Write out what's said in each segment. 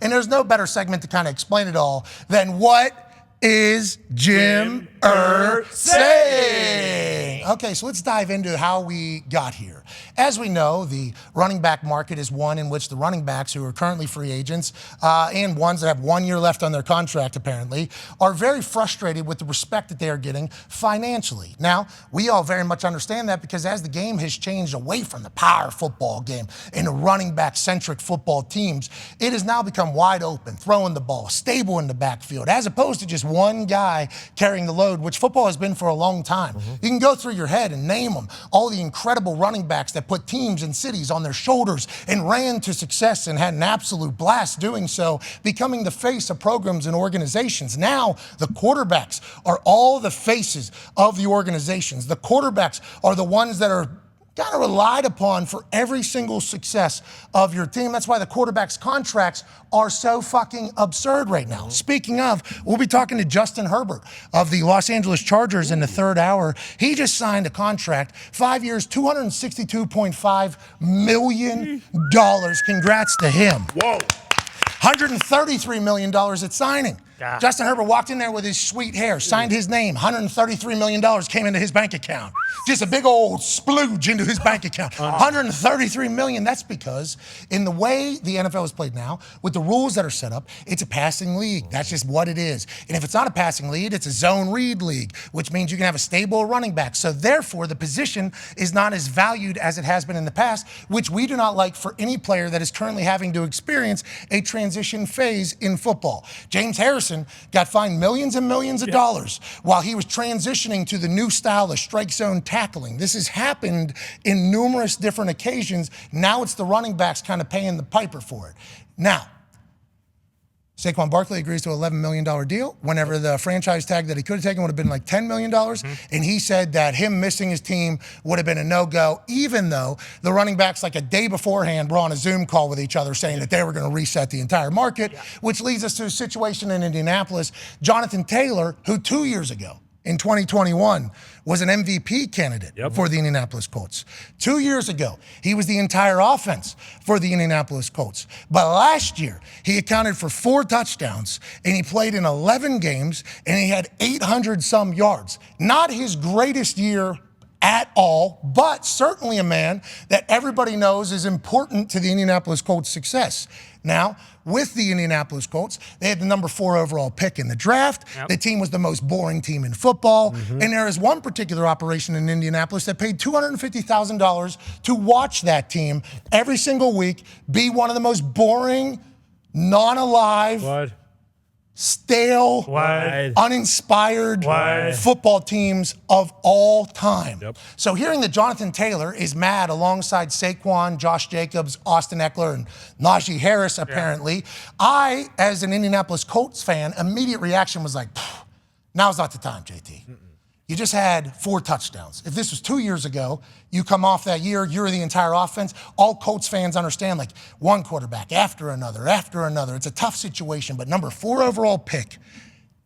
And there's no better segment to kind of explain it all than what is Jim Irsay? Okay, so let's dive into how we got here. As we know, the running back market is one in which the running backs who are currently free agents and ones that have 1 year left on their contract, apparently, are very frustrated with the respect that they are getting financially. Now, we all very much understand that because as the game has changed away from the power football game into running back-centric football teams, it has now become wide open, throwing the ball, stable in the backfield, as opposed to just one guy carrying the load, which football has been for a long time. You can go through your head and name them, all the incredible running backs that put teams and cities on their shoulders and ran to success and had an absolute blast doing so, becoming the face of programs and organizations. Now, the quarterbacks are all the faces of the organizations. The quarterbacks are the ones that are kind of relied upon for every single success of your team. That's why the quarterbacks' contracts are so fucking absurd right now. Speaking of, we'll be talking to Justin Herbert of the Los Angeles Chargers in the third hour. He just signed a contract, 5 years, $262.5 million. Congrats to him. Whoa. $133 million at signing. Yeah. Justin Herbert walked in there with his sweet hair, signed his name, $133 million came into his bank account. Just a big old splooge into his bank account. $133 million, that's because in the way the NFL is played now, with the rules that are set up, it's a passing league. That's just what it is. And if it's not a passing league, it's a zone read league, which means you can have a stable running back. So therefore, the position is not as valued as it has been in the past, which we do not like for any player that is currently having to experience a transition phase in football. James Harrison got fined millions and millions of dollars while he was transitioning to the new style of strike zone tackling. This has happened in numerous different occasions. Now it's the running backs kind of paying the piper for it. Now, Saquon Barkley agrees to an $11 million deal whenever the franchise tag that he could have taken would have been like $10 million. And he said that him missing his team would have been a no-go, even though the running backs like a day beforehand were on a Zoom call with each other saying that they were going to reset the entire market, which leads us to a situation in Indianapolis. Jonathan Taylor, who 2 years ago, in 2021, was an MVP candidate for the Indianapolis Colts. 2 years ago, he was the entire offense for the Indianapolis Colts. But last year, he accounted for 4 touchdowns, and he played in 11 games, and he had 800-some yards. Not his greatest year at all, but certainly a man that everybody knows is important to the Indianapolis Colts' success. Now, with the Indianapolis Colts, they had the number 4 overall pick in the draft. The team was the most boring team in football. And there is one particular operation in Indianapolis that paid $250,000 to watch that team every single week be one of the most boring, non-alive, stale, uninspired football teams of all time. So hearing that Jonathan Taylor is mad alongside Saquon, Josh Jacobs, Austin Eckler, and Najee Harris, apparently, I, as an Indianapolis Colts fan, immediate reaction was like, now's not the time, JT. You just had 4 touchdowns. If this was 2 years ago, you come off that year, you're the entire offense. All Colts fans understand, like, one quarterback after another, after another. It's a tough situation, but number 4 overall pick,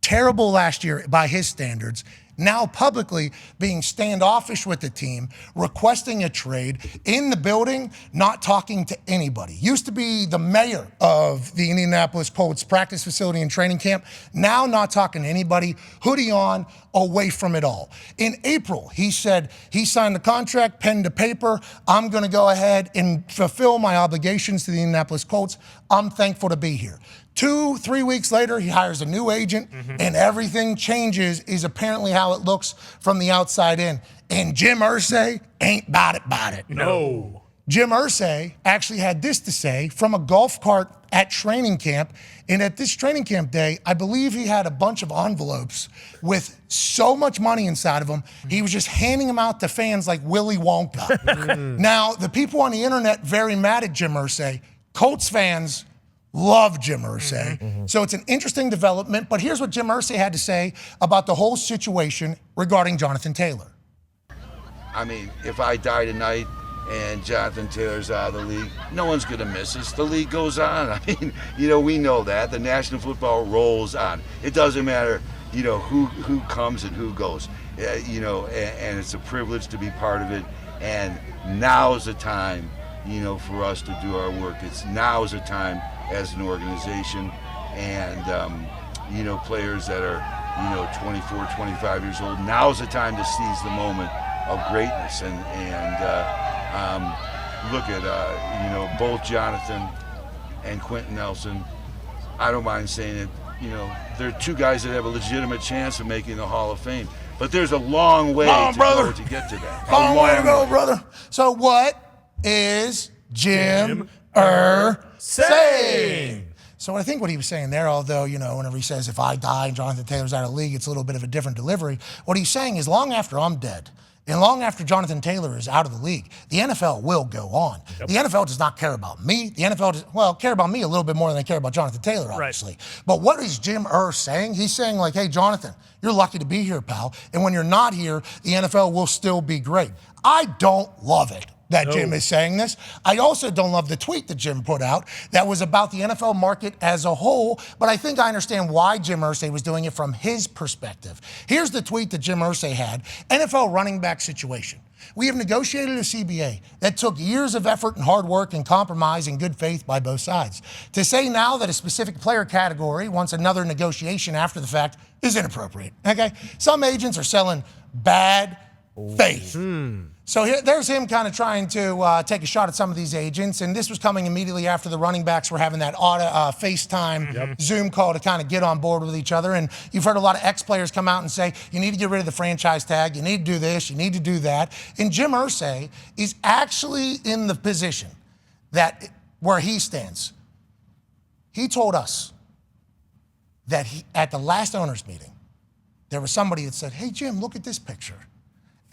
terrible last year by his standards, now publicly being standoffish with the team, requesting a trade, in the building, not talking to anybody. Used to be the mayor of the Indianapolis Colts practice facility and training camp, now not talking to anybody, hoodie on, away from it all. In April, he said he signed the contract, pen to paper, I'm gonna go ahead and fulfill my obligations to the Indianapolis Colts. I'm thankful to be here. 2-3 weeks later, he hires a new agent, and everything changes, is apparently how it looks from the outside in. And Jim Irsay ain't about it. No. Jim Irsay actually had this to say from a golf cart at training camp. And at this training camp day, I believe he had a bunch of envelopes with so much money inside of them, he was just handing them out to fans like Willy Wonka. Now, the people on the internet very mad at Jim Irsay. Colts fans love Jim Irsay. So it's an interesting development, but here's what Jim Irsay had to say about the whole situation regarding Jonathan Taylor. I mean, if I die tonight and Jonathan Taylor's out of the league, no one's gonna miss us. The league goes on. I mean, we know that. The National Football rolls on. It doesn't matter, who comes and who goes. And it's a privilege to be part of it. And now's the time, for us to do our work. Now's the time as an organization, and players that are 24, 25 years old. Now's the time to seize the moment of greatness, and look at both Jonathan and Quentin Nelson. I don't mind saying it. They're two guys that have a legitimate chance of making the Hall of Fame. But there's a long way to go to get to that. Long way to go, brother. So what is Jim Irsay? So I think what he was saying there, although, whenever he says, if I die and Jonathan Taylor's out of the league, it's a little bit of a different delivery. What he's saying is long after I'm dead, and long after Jonathan Taylor is out of the league, the NFL will go on. Yep. The NFL does not care about me. The NFL care about me a little bit more than they care about Jonathan Taylor, obviously. Right. But what is Jim Irsay saying? He's saying, like, hey, Jonathan, you're lucky to be here, pal. And when you're not here, the NFL will still be great. I don't love it that Jim is saying this. I also don't love the tweet that Jim put out that was about the NFL market as a whole, but I think I understand why Jim Irsay was doing it from his perspective. Here's the tweet that Jim Irsay had. NFL running back situation. We have negotiated a CBA that took years of effort and hard work and compromise and good faith by both sides. To say now that a specific player category wants another negotiation after the fact is inappropriate, okay? Some agents are selling bad faith. So there's him kind of trying to take a shot at some of these agents, and this was coming immediately after the running backs were having that FaceTime Zoom call to kind of get on board with each other. And you've heard a lot of ex-players come out and say, you need to get rid of the franchise tag, you need to do this, you need to do that. And Jim Irsay is actually in the position that where he stands. He told us that at the last owners meeting, there was somebody that said, hey, Jim, look at this picture.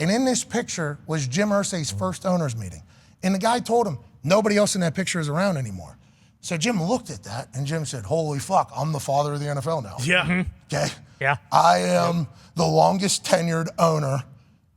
And in this picture was Jim Irsay's first owners meeting. And the guy told him, nobody else in that picture is around anymore. So Jim looked at that and Jim said, holy fuck, I'm the father of the NFL now. Yeah. Okay? Yeah. I am the longest tenured owner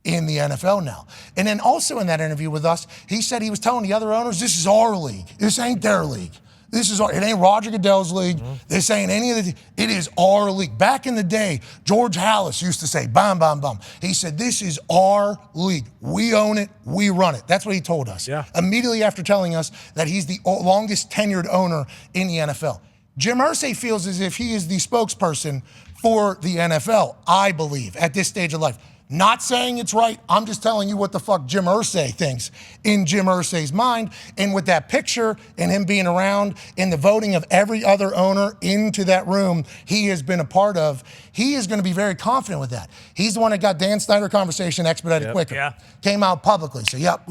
in the NFL now. And then also in that interview with us, he said he was telling the other owners, this is our league. This ain't their league. It ain't Roger Goodell's league. This ain't any of the, it is our league. Back in the day, George Halas used to say, bam, bam, bam. He said, this is our league. We own it, we run it. That's what he told us. Yeah. Immediately after telling us that he's the longest tenured owner in the NFL. Jim Irsay feels as if he is the spokesperson for the NFL, I believe, at this stage of life. Not saying it's right. I'm just telling you what the fuck Jim Irsay thinks in Jim Irsay's mind. And with that picture and him being around in the voting of every other owner into that room he has been a part of, he is going to be very confident with that. He's the one that got Dan Snyder conversation expedited quicker. Yeah. Came out publicly. So, yep,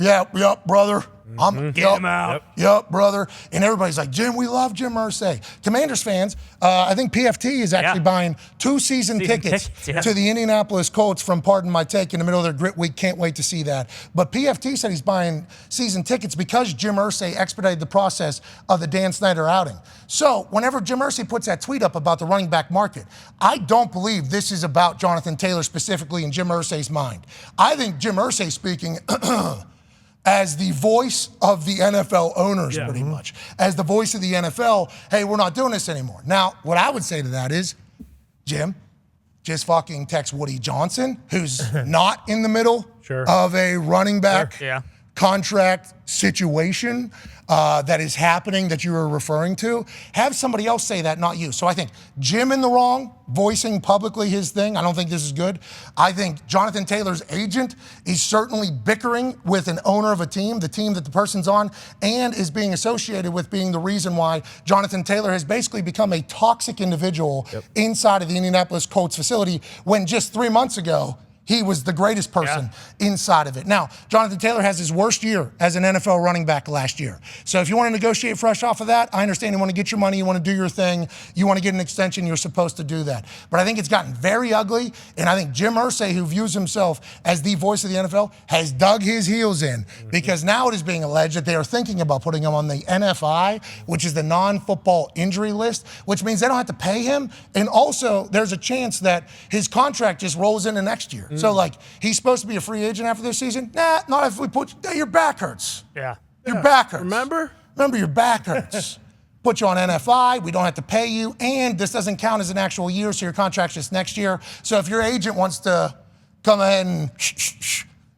brother. Get him out. Yep, brother. And everybody's like, Jim, we love Jim Irsay. Commanders fans, I think PFT is actually buying 2 season tickets to the Indianapolis Colts from Pardon My Take in the middle of their grit week. Can't wait to see that. But PFT said he's buying season tickets because Jim Irsay expedited the process of the Dan Snyder outing. So whenever Jim Irsay puts that tweet up about the running back market, I don't believe this is about Jonathan Taylor specifically in Jim Irsay's mind. I think Jim Irsay speaking as the voice of the NFL owners, pretty much. As the voice of the NFL, hey, we're not doing this anymore. Now, what I would say to that is, Jim, just fucking text Woody Johnson, who's not in the middle of a running back contract situation that is happening that you were referring to. Have somebody else say that, not you. So I think Jim in the wrong, voicing publicly his thing. I don't think this is good. I think Jonathan Taylor's agent is certainly bickering with an owner of a team, the team that the person's on, and is being associated with being the reason why Jonathan Taylor has basically become a toxic individual inside of the Indianapolis Colts facility when just 3 months ago, he was the greatest person inside of it. Now, Jonathan Taylor has his worst year as an NFL running back last year. So if you want to negotiate fresh off of that, I understand you want to get your money, you want to do your thing, you want to get an extension, you're supposed to do that. But I think it's gotten very ugly, and I think Jim Irsay, who views himself as the voice of the NFL, has dug his heels in because now it is being alleged that they are thinking about putting him on the NFI, which is the non-football injury list, which means they don't have to pay him. And also, there's a chance that his contract just rolls into next year. So, like, he's supposed to be a free agent after this season? Nah, not if we put your back hurts. Your back hurts. Remember your back hurts. Put you on NFI, we don't have to pay you, and this doesn't count as an actual year, so your contract's just next year. So if your agent wants to come ahead and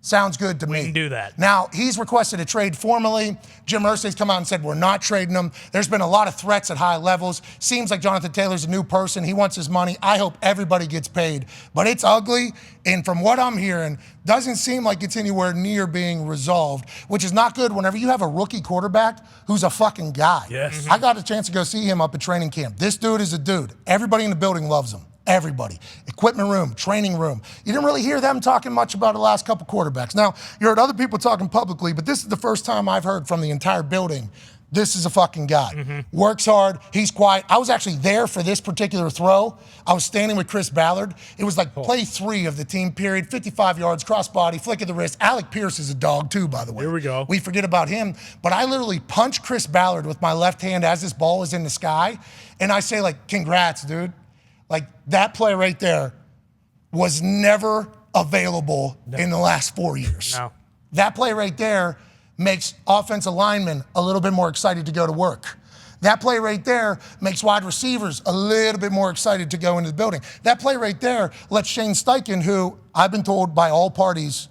Sounds good to me. We can do that. Now, he's requested a trade formally. Jim Irsay's come out and said, we're not trading him. There's been a lot of threats at high levels. Seems like Jonathan Taylor's a new person. He wants his money. I hope everybody gets paid. But it's ugly, and from what I'm hearing, doesn't seem like it's anywhere near being resolved, which is not good whenever you have a rookie quarterback who's a fucking guy. Yes. I got a chance to go see him up at training camp. This dude is a dude. Everybody in the building loves him. Everybody. Equipment room, training room. You didn't really hear them talking much about the last couple quarterbacks. Now, you heard other people talking publicly, but this is the first time I've heard from the entire building, this is a fucking guy. Works hard, he's quiet. I was actually there for this particular throw. I was standing with Chris Ballard. It was like play 3 of the team period, 55 yards, crossbody, flick of the wrist. Alec Pierce is a dog too, by the way. Here we go. We forget about him, but I literally punched Chris Ballard with my left hand as this ball is in the sky, and I say like, congrats, dude. Like, that play right there was never available in the last 4 years. No. That play right there makes offensive linemen a little bit more excited to go to work. That play right there makes wide receivers a little bit more excited to go into the building. That play right there lets Shane Steichen, who I've been told by all parties,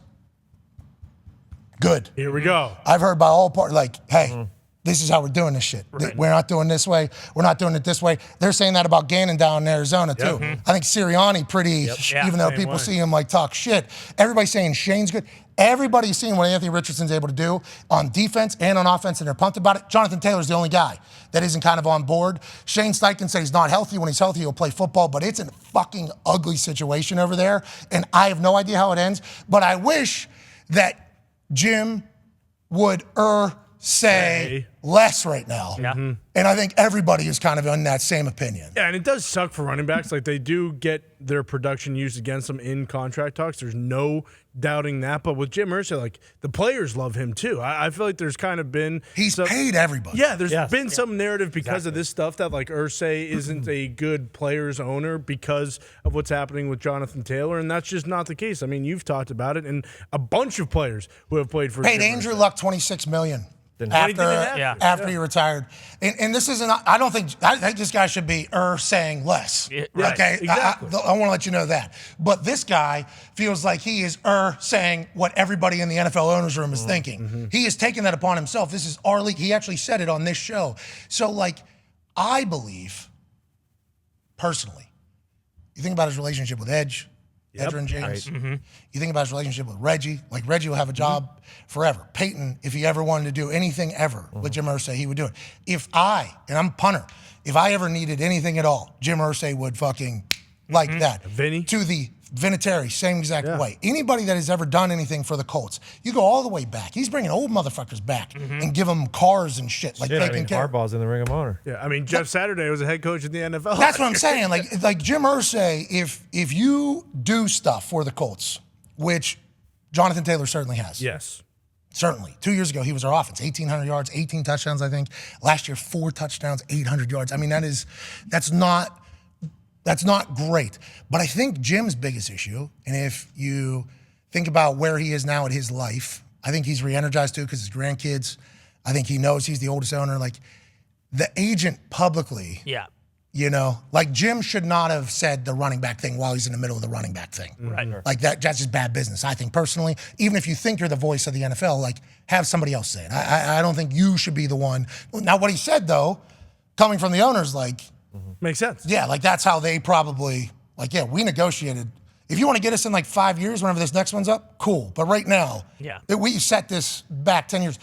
good. Here we go. I've heard by all parties, like, hey, this is how we're doing this shit. Right. We're not doing this way. We're not doing it this way. They're saying that about Gannon down in Arizona, too. I think Sirianni pretty, Yeah, even though same people way. see him like talk shit. Everybody's saying Shane's good. Everybody's seeing what Anthony Richardson's able to do on defense and on offense, and they're pumped about it. Jonathan Taylor's the only guy that isn't kind of on board. Shane Steichen said he's not healthy. When he's healthy, he'll play football, but it's a fucking ugly situation over there, and I have no idea how it ends. But I wish that Jim would say less right now. Yeah. And I think everybody is kind of in that same opinion. Yeah, and it does suck for running backs. Like, they do get their production used against them in contract talks. There's no doubting that. But with Jim Irsay, like, the players love him too. I feel like there's kind of been He's paid everybody. Yeah, there's been some narrative because of this stuff that, like, Irsay isn't a good players owner because of what's happening with Jonathan Taylor, and that's just not the case. I mean, you've talked about it, and a bunch of players who have played for Paid Jim Andrew Irsay. Luck $26 million. Yeah. After he retired. And this isn't, I think this guy should be saying less. Right, Okay? exactly. I want to let you know that. But this guy feels like he is saying what everybody in the NFL owners room is thinking. He is taking that upon himself. This is our league. He actually said it on this show. So, like, I believe, personally, you think about his relationship with Edge, Edgerrin James. You think about his relationship with Reggie. Like, Reggie will have a job forever. Peyton, if he ever wanted to do anything ever with Jim Irsay, he would do it. If I, and I'm a punter, if I ever needed anything at all, Jim Irsay would fucking like that. Vinny? To the Vinatieri, same exact way. Anybody that has ever done anything for the Colts, you go all the way back. He's bringing old motherfuckers back and give them cars and shit. Like, taking care. Harbaugh's in the Ring of Honor. Yeah, I mean, Jeff Saturday was a head coach in the NFL. That's what I'm saying. Like Jim Irsay, if you do stuff for the Colts, which Jonathan Taylor certainly has. Yes. Certainly. 2 years ago, he was our offense. 1,800 yards, 18 touchdowns, I think. Last year, 4 touchdowns, 800 yards. I mean, that's not great. But I think Jim's biggest issue, and if you think about where he is now in his life, I think he's re-energized too because his grandkids, I think he knows he's the oldest owner. Like, the agent publicly, you know, like, Jim should not have said the running back thing while he's in the middle of the running back thing. Right. Like, that's just bad business, I think, personally. Even if you think you're the voice of the NFL, like, have somebody else say it. I don't think you should be the one. Now, what he said, though, coming from the owners, like, makes sense. yeah, like, that's how they probably, like, yeah, we negotiated. If you want to get us in like 5 years, whenever this next one's up, cool. But right now, we set this back 10 years.